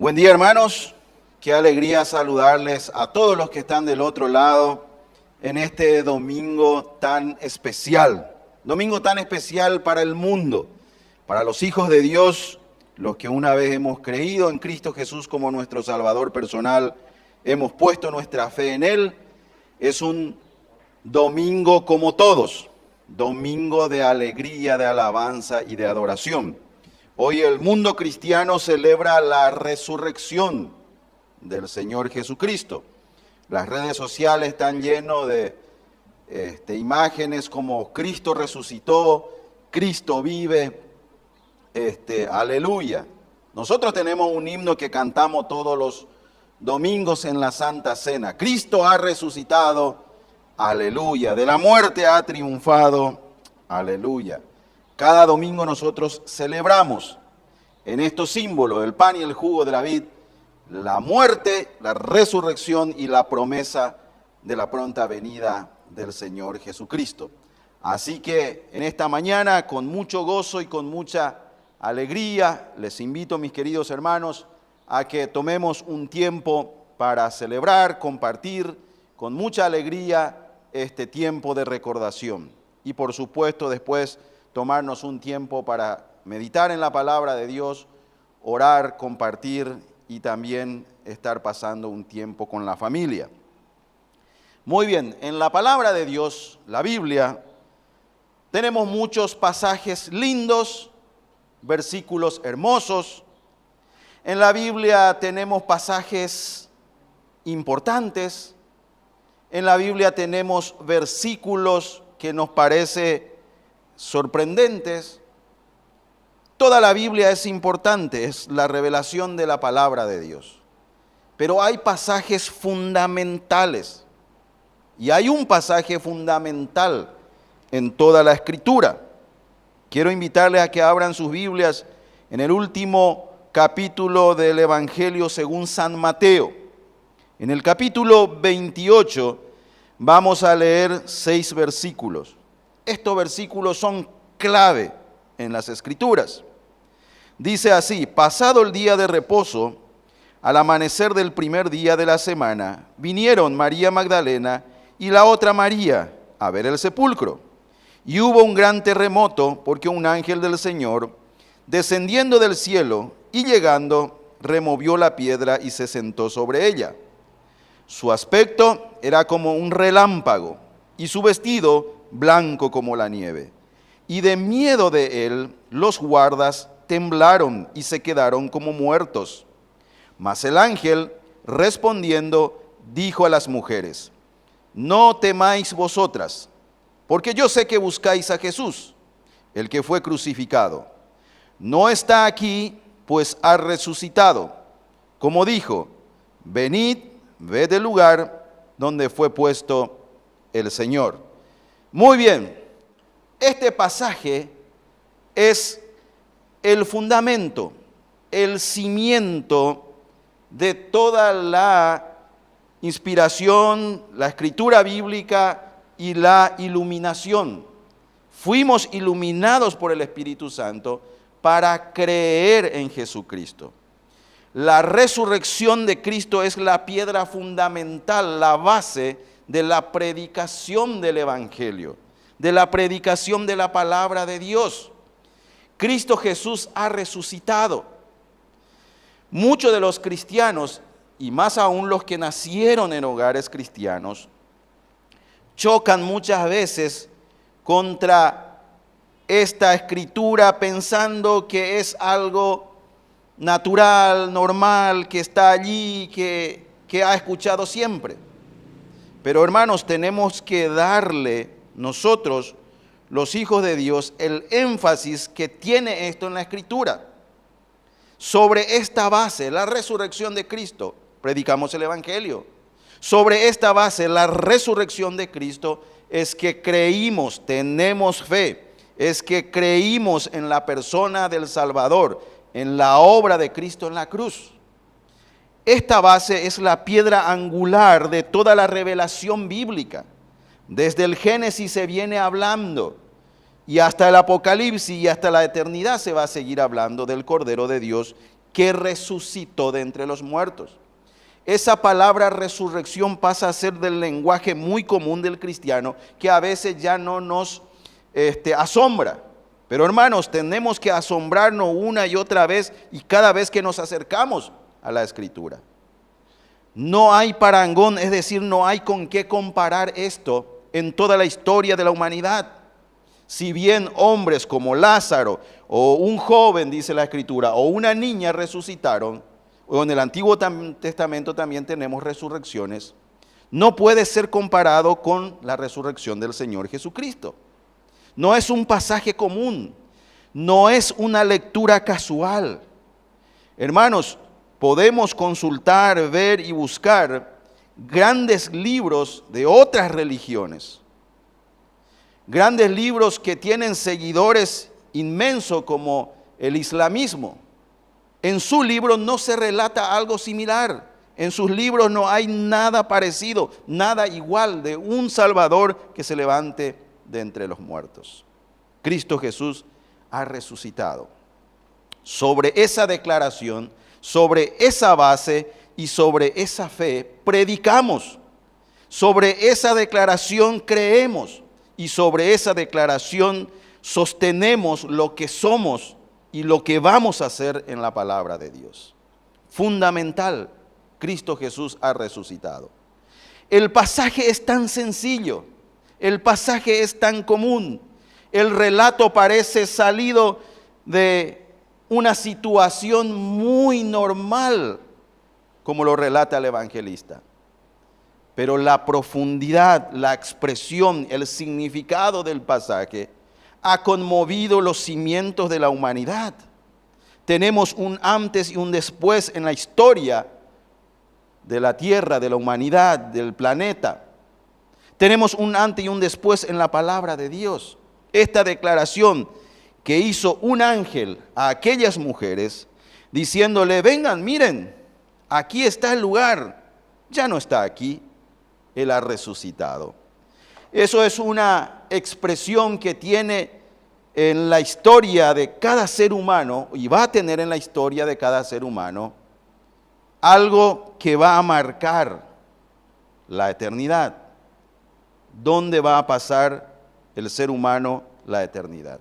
Buen día, hermanos. Qué alegría saludarles a todos los que están del otro lado en este domingo tan especial. Domingo tan especial para el mundo, para los hijos de Dios, los que una vez hemos creído en Cristo Jesús como nuestro Salvador personal, hemos puesto nuestra fe en Él. Es un domingo como todos, domingo de alegría, de alabanza y de adoración. Hoy el mundo cristiano celebra la resurrección del Señor Jesucristo. Las redes sociales están llenas de imágenes como Cristo resucitó, Cristo vive, aleluya. Nosotros tenemos un himno que cantamos todos los domingos en la Santa Cena. Cristo ha resucitado, aleluya. De la muerte ha triunfado, aleluya. Cada domingo nosotros celebramos en estos símbolos, el pan y el jugo de la vid, la muerte, la resurrección y la promesa de la pronta venida del Señor Jesucristo. Así que en esta mañana, con mucho gozo y con mucha alegría, les invito, mis queridos hermanos, a que tomemos un tiempo para celebrar, compartir con mucha alegría este tiempo de recordación. Y por supuesto después tomarnos un tiempo para meditar en la palabra de Dios, orar, compartir y también estar pasando un tiempo con la familia. Muy bien, en la palabra de Dios, la Biblia, tenemos muchos pasajes lindos, versículos hermosos. En la Biblia tenemos pasajes importantes. En la Biblia tenemos versículos que nos parecen sorprendentes. Toda la Biblia es importante, es la revelación de la palabra de Dios. Pero hay pasajes fundamentales. Y hay un pasaje fundamental en toda la Escritura. Quiero invitarles a que abran sus Biblias en el último capítulo del Evangelio según San Mateo. En el capítulo 28 vamos a leer 6 versículos. Estos versículos son clave en las Escrituras. Dice así: pasado el día de reposo, al amanecer del primer día de la semana, vinieron María Magdalena y la otra María a ver el sepulcro. Y hubo un gran terremoto, porque un ángel del Señor, descendiendo del cielo y llegando, removió la piedra y se sentó sobre ella. Su aspecto era como un relámpago, y su vestido blanco como la nieve. Y de miedo de él, los guardas temblaron y se quedaron como muertos. Mas el ángel, respondiendo, dijo a las mujeres: no temáis vosotras, porque yo sé que buscáis a Jesús, el que fue crucificado. No está aquí, pues ha resucitado. Como dijo, venid, ved el lugar donde fue puesto el Señor. Muy bien, este pasaje es el fundamento, el cimiento de toda la inspiración, la escritura bíblica y la iluminación. Fuimos iluminados por el Espíritu Santo para creer en Jesucristo. La resurrección de Cristo es la piedra fundamental, la base de la predicación del Evangelio, de la predicación de la palabra de Dios. Cristo Jesús ha resucitado. Muchos de los cristianos, y más aún los que nacieron en hogares cristianos, chocan muchas veces contra esta escritura pensando que es algo natural, normal, que está allí, que ha escuchado siempre. Pero hermanos, tenemos que darle nosotros, los hijos de Dios, el énfasis que tiene esto en la escritura. Sobre esta base, la resurrección de Cristo, predicamos el Evangelio. Sobre esta base, la resurrección de Cristo, es que creímos, tenemos fe, es que creímos en la persona del Salvador, en la obra de Cristo en la cruz. Esta base es la piedra angular de toda la revelación bíblica. Desde el Génesis se viene hablando y hasta el Apocalipsis y hasta la eternidad se va a seguir hablando del Cordero de Dios que resucitó de entre los muertos. Esa palabra resurrección pasa a ser del lenguaje muy común del cristiano, que a veces ya no nos asombra. Pero hermanos, tenemos que asombrarnos una y otra vez y cada vez que nos acercamos a la Escritura. No hay parangón, es decir, no hay con qué comparar esto en toda la historia de la humanidad. Si bien hombres como Lázaro o un joven, dice la Escritura, o una niña resucitaron, o en el Antiguo Testamento también tenemos resurrecciones, no puede ser comparado con la resurrección del Señor Jesucristo. No es un pasaje común, no es una lectura casual. Hermanos, podemos consultar, ver y buscar grandes libros de otras religiones, grandes libros que tienen seguidores inmensos como el islamismo. En su libro no se relata algo similar. En sus libros no hay nada parecido, nada igual de un Salvador que se levante de entre los muertos. Cristo Jesús ha resucitado. Sobre esa declaración, sobre esa base y sobre esa fe predicamos. Sobre esa declaración creemos y sobre esa declaración sostenemos lo que somos y lo que vamos a hacer en la palabra de Dios. Fundamental, Cristo Jesús ha resucitado. El pasaje es tan sencillo, el pasaje es tan común, el relato parece salido de una situación muy normal, como lo relata el evangelista. Pero la profundidad, la expresión, el significado del pasaje ha conmovido los cimientos de la humanidad. Tenemos un antes y un después en la historia de la tierra, de la humanidad, del planeta. Tenemos un antes y un después en la palabra de Dios. Esta declaración que hizo un ángel a aquellas mujeres, diciéndole, vengan, miren, aquí está el lugar, ya no está aquí, Él ha resucitado. Eso es una expresión que tiene en la historia de cada ser humano, y va a tener en la historia de cada ser humano, algo que va a marcar la eternidad. ¿Dónde va a pasar el ser humano la eternidad?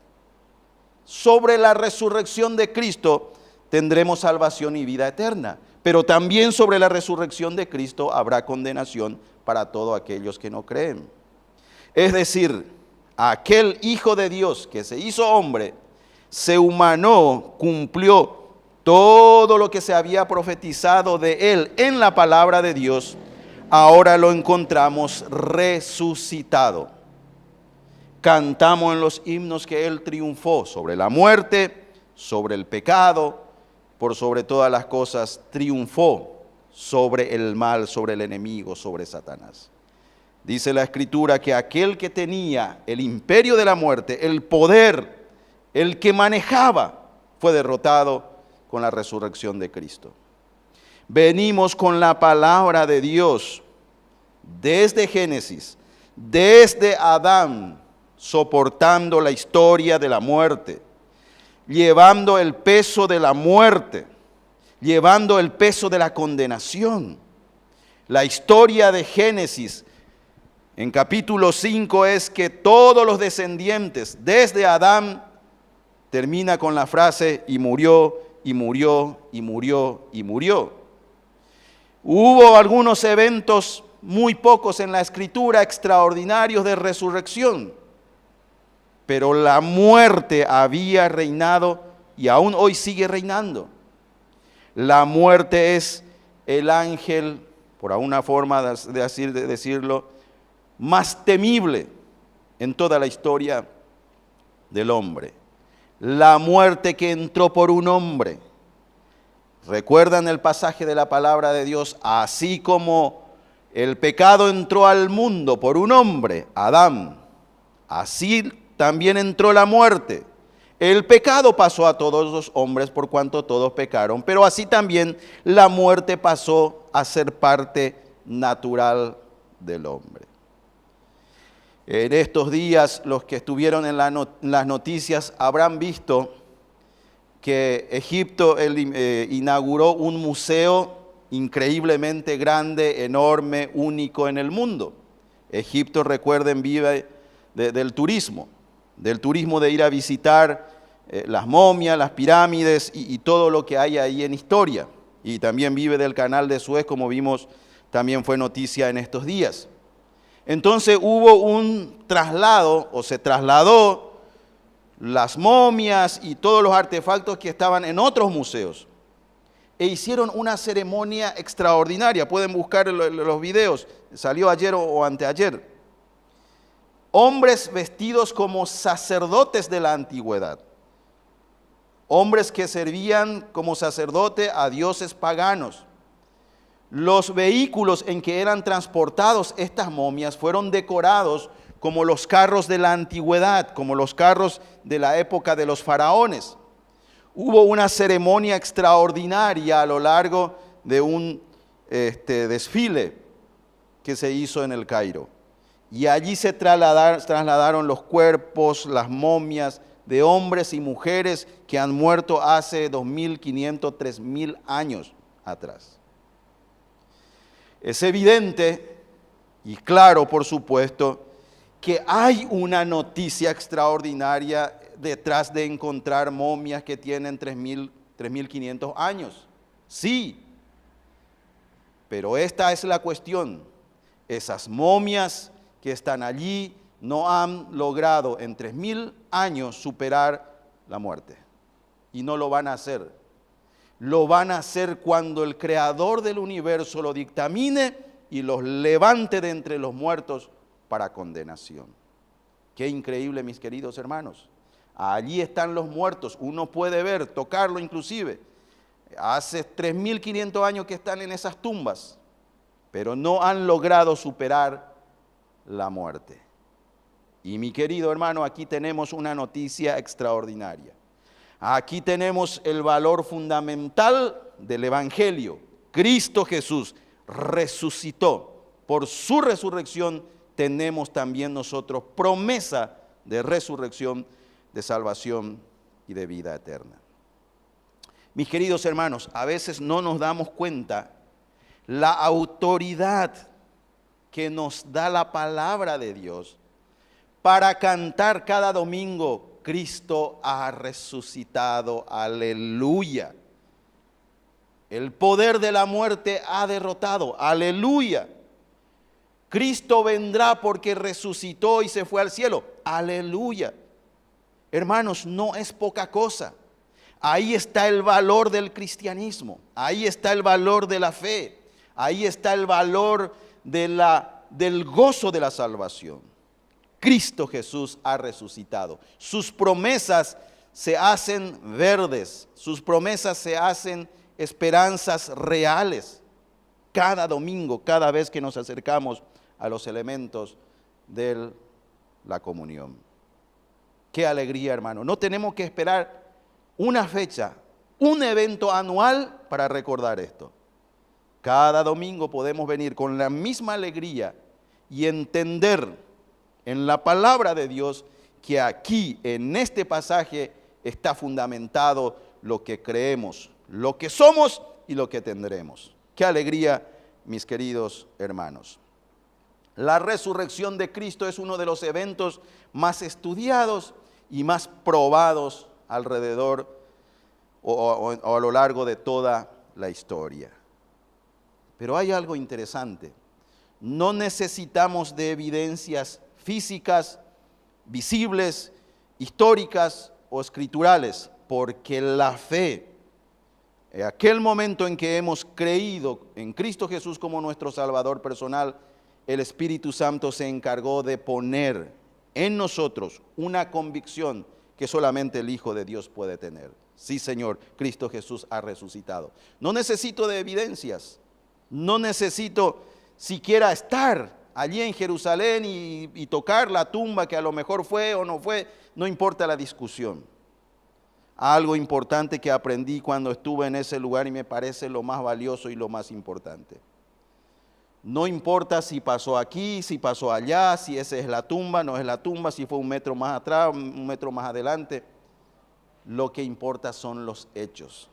Sobre la resurrección de Cristo tendremos salvación y vida eterna, pero también sobre la resurrección de Cristo habrá condenación para todos aquellos que no creen. Es decir, aquel Hijo de Dios que se hizo hombre, se humanó, cumplió todo lo que se había profetizado de Él en la palabra de Dios, ahora lo encontramos resucitado. Cantamos en los himnos que Él triunfó sobre la muerte, sobre el pecado, por sobre todas las cosas, triunfó sobre el mal, sobre el enemigo, sobre Satanás. Dice la Escritura que aquel que tenía el imperio de la muerte, el poder, el que manejaba, fue derrotado con la resurrección de Cristo. Venimos con la palabra de Dios desde Génesis, desde Adán, soportando la historia de la muerte, llevando el peso de la muerte, llevando el peso de la condenación. La historia de Génesis en capítulo 5 es que todos los descendientes, desde Adán, termina con la frase, y murió, y murió, y murió, y murió. Hubo algunos eventos, muy pocos en la Escritura, extraordinarios de resurrección, pero la muerte había reinado y aún hoy sigue reinando. La muerte es el ángel, por alguna forma de decirlo, más temible en toda la historia del hombre. La muerte que entró por un hombre. ¿Recuerdan el pasaje de la palabra de Dios? Así como el pecado entró al mundo por un hombre, Adán, así también entró la muerte. El pecado pasó a todos los hombres por cuanto todos pecaron, pero así también la muerte pasó a ser parte natural del hombre. En estos días, los que estuvieron en las noticias habrán visto que Egipto inauguró un museo increíblemente grande, enorme, único en el mundo. Egipto, recuerden, vive del turismo de ir a visitar las momias, las pirámides y todo lo que hay ahí en historia. Y también vive del canal de Suez, como vimos, también fue noticia en estos días. Entonces hubo un traslado, o se trasladó las momias y todos los artefactos que estaban en otros museos. E hicieron una ceremonia extraordinaria. Pueden buscar los videos, salió ayer o anteayer. Hombres vestidos como sacerdotes de la antigüedad. Hombres que servían como sacerdote a dioses paganos. Los vehículos en que eran transportados estas momias fueron decorados como los carros de la antigüedad, como los carros de la época de los faraones. Hubo una ceremonia extraordinaria a lo largo de un desfile que se hizo en el Cairo. Y allí se trasladaron los cuerpos, las momias de hombres y mujeres que han muerto hace 2.500, 3.000 años atrás. Es evidente y claro, por supuesto, que hay una noticia extraordinaria detrás de encontrar momias que tienen 3.500 años. Sí, pero esta es la cuestión. Esas momias que están allí no han logrado en 3.000 años superar la muerte. Y no lo van a hacer. Lo van a hacer cuando el Creador del universo lo dictamine y los levante de entre los muertos para condenación. Qué increíble, mis queridos hermanos. Allí están los muertos. Uno puede ver, tocarlo inclusive. Hace 3.500 años que están en esas tumbas, pero no han logrado superar la muerte. Y mi querido hermano, aquí tenemos una noticia extraordinaria. Aquí tenemos el valor fundamental del Evangelio. Cristo Jesús resucitó. Por su resurrección tenemos también nosotros promesa de resurrección, de salvación y de vida eterna. Mis queridos hermanos, a veces no nos damos cuenta la autoridad que nos da la palabra de Dios para cantar cada domingo: Cristo ha resucitado, aleluya. El poder de la muerte ha derrotado, aleluya. Cristo vendrá porque resucitó y se fue al cielo, aleluya. Hermanos, no es poca cosa. Ahí está el valor del cristianismo, ahí está el valor de la fe, ahí está el valor del gozo de la salvación. Cristo Jesús ha resucitado. Sus promesas se hacen verdes, sus promesas se hacen esperanzas reales. Cada domingo, cada vez que nos acercamos a los elementos de la comunión. Qué alegría, hermano. No tenemos que esperar una fecha, un evento anual para recordar esto. Cada domingo podemos venir con la misma alegría y entender en la palabra de Dios que aquí, en este pasaje, está fundamentado lo que creemos, lo que somos y lo que tendremos. Qué alegría, mis queridos hermanos. La resurrección de Cristo es uno de los eventos más estudiados y más probados alrededor o a lo largo de toda la historia. Pero hay algo interesante. No necesitamos de evidencias físicas, visibles, históricas o escriturales, porque la fe, en aquel momento en que hemos creído en Cristo Jesús como nuestro Salvador personal, el Espíritu Santo se encargó de poner en nosotros una convicción que solamente el Hijo de Dios puede tener. Sí, Señor, Cristo Jesús ha resucitado. No necesito de evidencias, no necesito siquiera estar allí en Jerusalén y tocar la tumba que a lo mejor fue o no fue, no importa la discusión. Algo importante que aprendí cuando estuve en ese lugar y me parece lo más valioso y lo más importante. No importa si pasó aquí, si pasó allá, si esa es la tumba, no es la tumba, si fue un metro más atrás, un metro más adelante. lo que importa son los hechos.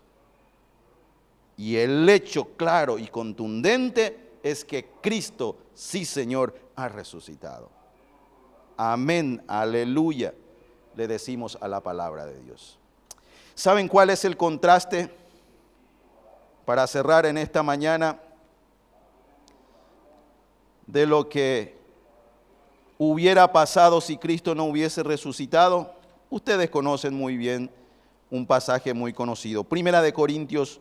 Y el hecho claro y contundente es que Cristo, sí Señor, ha resucitado. Amén, aleluya, le decimos a la palabra de Dios. ¿Saben cuál es el contraste? Para cerrar en esta mañana, de lo que hubiera pasado si Cristo no hubiese resucitado. Ustedes conocen muy bien un pasaje muy conocido. Primera de Corintios,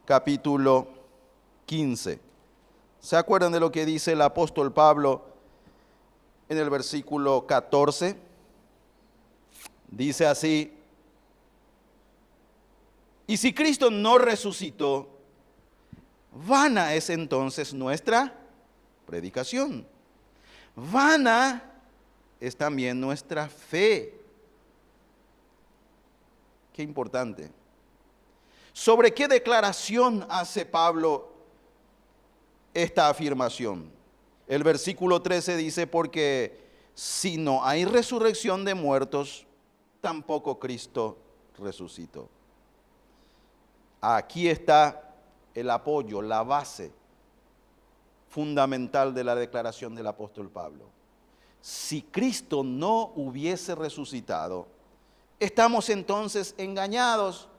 capítulo 15. ¿Se acuerdan de lo que dice el apóstol Pablo en el versículo 14? Dice así: y si Cristo no resucitó, vana es entonces nuestra predicación. Vana es también nuestra fe. Qué importante. ¿Sobre qué declaración hace Pablo esta afirmación? El versículo 13 dice: porque si no hay resurrección de muertos, tampoco Cristo resucitó. Aquí está el apoyo, la base fundamental de la declaración del apóstol Pablo. Si Cristo no hubiese resucitado, estamos entonces engañados,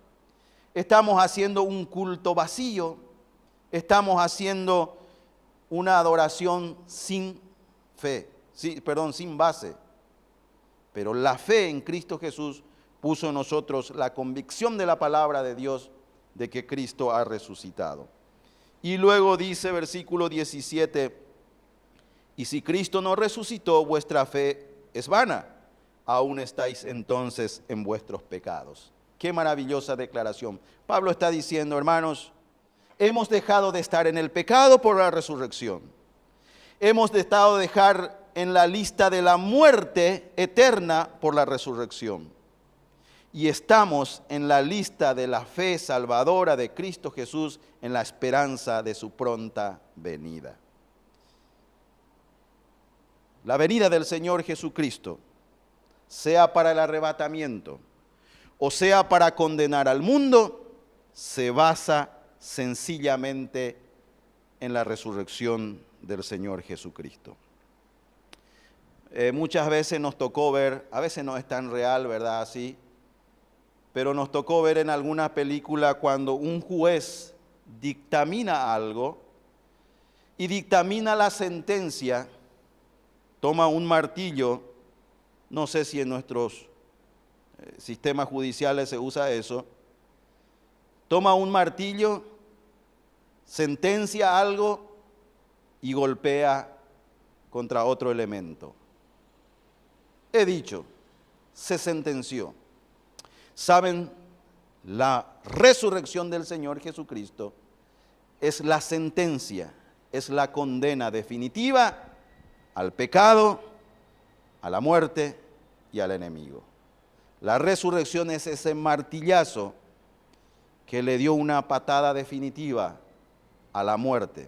estamos haciendo un culto vacío, estamos haciendo una adoración sin fe, sin base. Pero la fe en Cristo Jesús puso en nosotros la convicción de la palabra de Dios de que Cristo ha resucitado. Y luego dice versículo 17: y si Cristo no resucitó, vuestra fe es vana, aún estáis entonces en vuestros pecados. Qué maravillosa declaración. Pablo está diciendo: hermanos, hemos dejado de estar en el pecado por la resurrección. Hemos dejado de dejar en la lista de la muerte eterna por la resurrección. Y estamos en la lista de la fe salvadora de Cristo Jesús, en la esperanza de su pronta venida. La venida del Señor Jesucristo, sea para el arrebatamiento o sea para condenar al mundo, se basa sencillamente en la resurrección del Señor Jesucristo. Muchas veces nos tocó ver, a veces no es tan real, ¿verdad? Así, pero nos tocó ver en alguna película cuando un juez dictamina algo y dictamina la sentencia, toma un martillo, no sé si en nuestros sistemas judiciales se usa eso, toma un martillo, sentencia algo y golpea contra otro elemento. He dicho, se sentenció. ¿Saben? La resurrección del Señor Jesucristo es la sentencia, es la condena definitiva al pecado, a la muerte y al enemigo. La resurrección es ese martillazo que le dio una patada definitiva a la muerte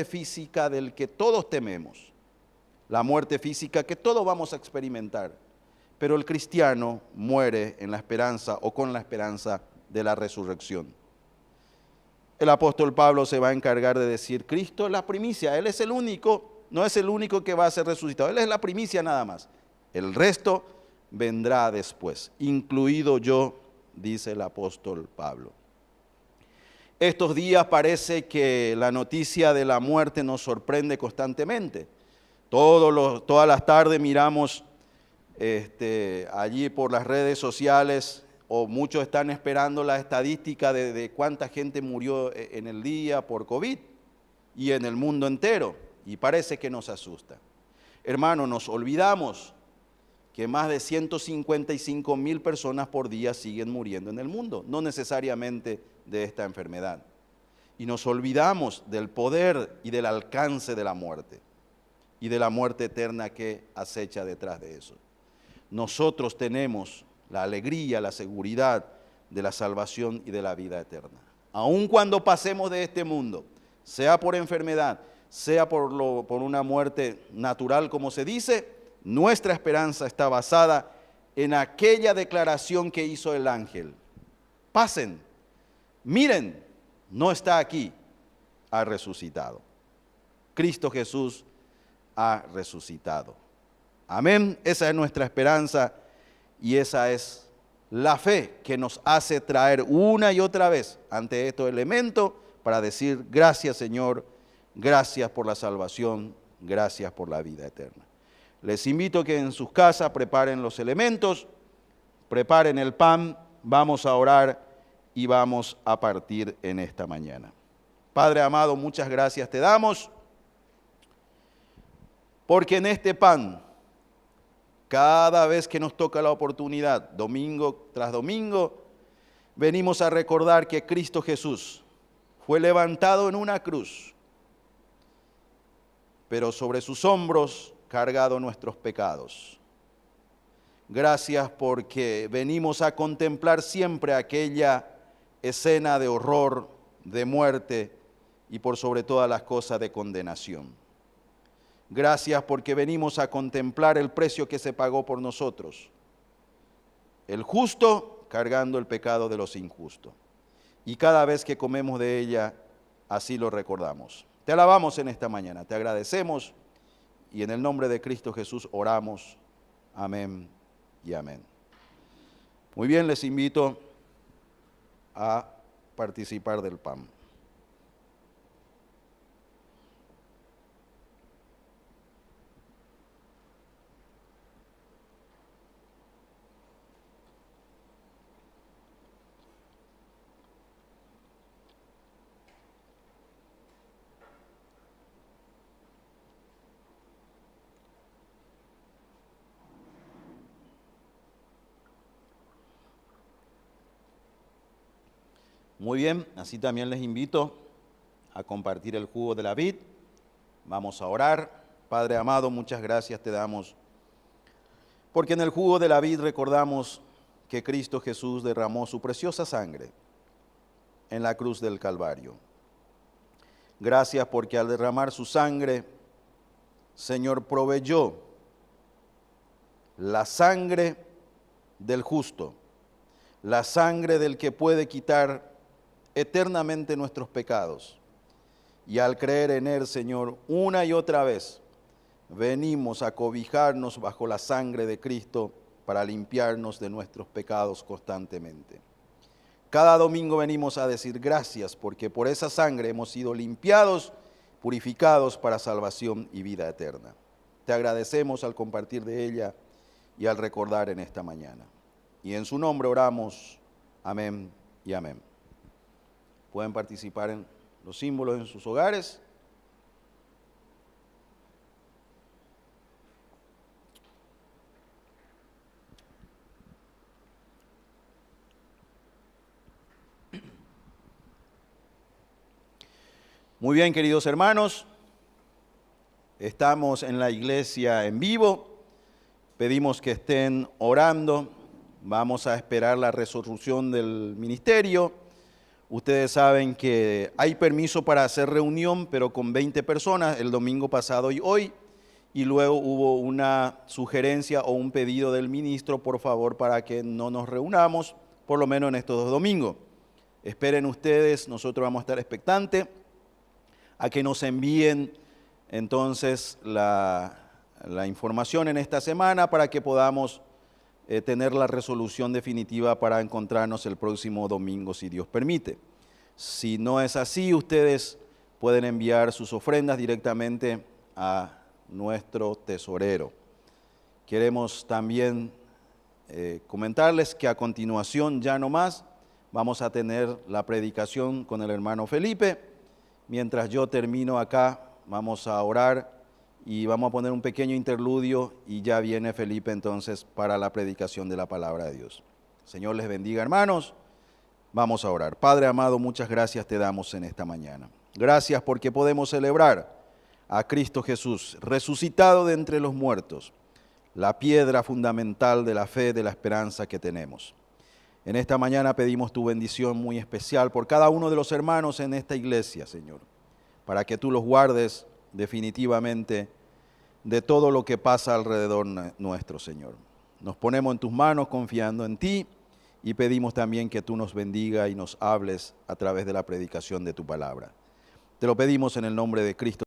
física del que todos tememos, la muerte física que todos vamos a experimentar. Pero el cristiano muere en la esperanza o con la esperanza de la resurrección. El apóstol Pablo se va a encargar de decir: Cristo es la primicia, Él es el único, no es el único que va a ser resucitado, Él es la primicia nada más. El resto vendrá después, incluido yo, dice el apóstol Pablo. Estos días parece que la noticia de la muerte nos sorprende constantemente. Todas las tardes miramos allí por las redes sociales, o muchos están esperando la estadística de cuánta gente murió en el día por COVID y en el mundo entero, y parece que nos asusta. Hermano, nos olvidamos que más de 155,000 personas por día siguen muriendo en el mundo, no necesariamente de esta enfermedad. Y nos olvidamos del poder y del alcance de la muerte y de la muerte eterna que acecha detrás de eso. Nosotros tenemos la alegría, la seguridad de la salvación y de la vida eterna. Aun cuando pasemos de este mundo, sea por enfermedad, sea por una muerte natural, como se dice, nuestra esperanza está basada en aquella declaración que hizo el ángel. Pasen, miren, no está aquí, ha resucitado. Cristo Jesús ha resucitado. Amén, esa es nuestra esperanza y esa es la fe que nos hace traer una y otra vez ante estos elementos para decir gracias Señor, gracias por la salvación, gracias por la vida eterna. Les invito a que en sus casas preparen los elementos, preparen el pan, vamos a orar y vamos a partir en esta mañana. Padre amado, muchas gracias te damos, porque en este pan, cada vez que nos toca la oportunidad, domingo tras domingo, venimos a recordar que Cristo Jesús fue levantado en una cruz, pero sobre sus hombros cargado nuestros pecados. Gracias porque venimos a contemplar siempre aquella escena de horror, de muerte y por sobre todas las cosas de condenación. Gracias porque venimos a contemplar el precio que se pagó por nosotros. El justo cargando el pecado de los injustos. Y cada vez que comemos de ella, así lo recordamos. Te alabamos en esta mañana, te agradecemos y en el nombre de Cristo Jesús oramos. Amén y amén. Muy bien, les invito a participar del pan. Muy bien, así también les invito a compartir el jugo de la vid. Vamos a orar. Padre amado, muchas gracias te damos, porque en el jugo de la vid recordamos que Cristo Jesús derramó su preciosa sangre en la cruz del Calvario. Gracias porque al derramar su sangre, Señor, proveyó la sangre del justo, la sangre del que puede quitar eternamente nuestros pecados. Y al creer en Él, Señor, una y otra vez, venimos a cobijarnos bajo la sangre de Cristo para limpiarnos de nuestros pecados constantemente. Cada domingo venimos a decir gracias porque por esa sangre hemos sido limpiados, purificados para salvación y vida eterna. Te agradecemos al compartir de ella y al recordar en esta mañana. Y en su nombre oramos. Amén y amén. Pueden participar en los símbolos en sus hogares. Muy bien, queridos hermanos, estamos en la iglesia en vivo, pedimos que estén orando, vamos a esperar la resolución del ministerio. Ustedes saben que hay permiso para hacer reunión, pero con 20 personas el domingo pasado y hoy, y luego hubo una sugerencia o un pedido del ministro, por favor, para que no nos reunamos, por lo menos en estos 2 domingos. Esperen ustedes, nosotros vamos a estar expectantes a que nos envíen entonces la información en esta semana para que podamos tener la resolución definitiva para encontrarnos el próximo domingo, si Dios permite. Si no es así, ustedes pueden enviar sus ofrendas directamente a nuestro tesorero. Queremos también comentarles que a continuación, ya no más, vamos a tener la predicación con el hermano Felipe. Mientras yo termino acá, vamos a orar y vamos a poner un pequeño interludio y ya viene Felipe entonces para la predicación de la palabra de Dios. Señor les bendiga, hermanos. Vamos a orar. Padre amado, muchas gracias te damos en esta mañana. Gracias porque podemos celebrar a Cristo Jesús, resucitado de entre los muertos, la piedra fundamental de la fe, de la esperanza que tenemos. En esta mañana pedimos tu bendición muy especial por cada uno de los hermanos en esta iglesia, Señor, para que tú los guardes definitivamente de todo lo que pasa alrededor nuestro, Señor. Nos ponemos en tus manos confiando en ti y pedimos también que tú nos bendiga y nos hables a través de la predicación de tu palabra. Te lo pedimos en el nombre de Cristo.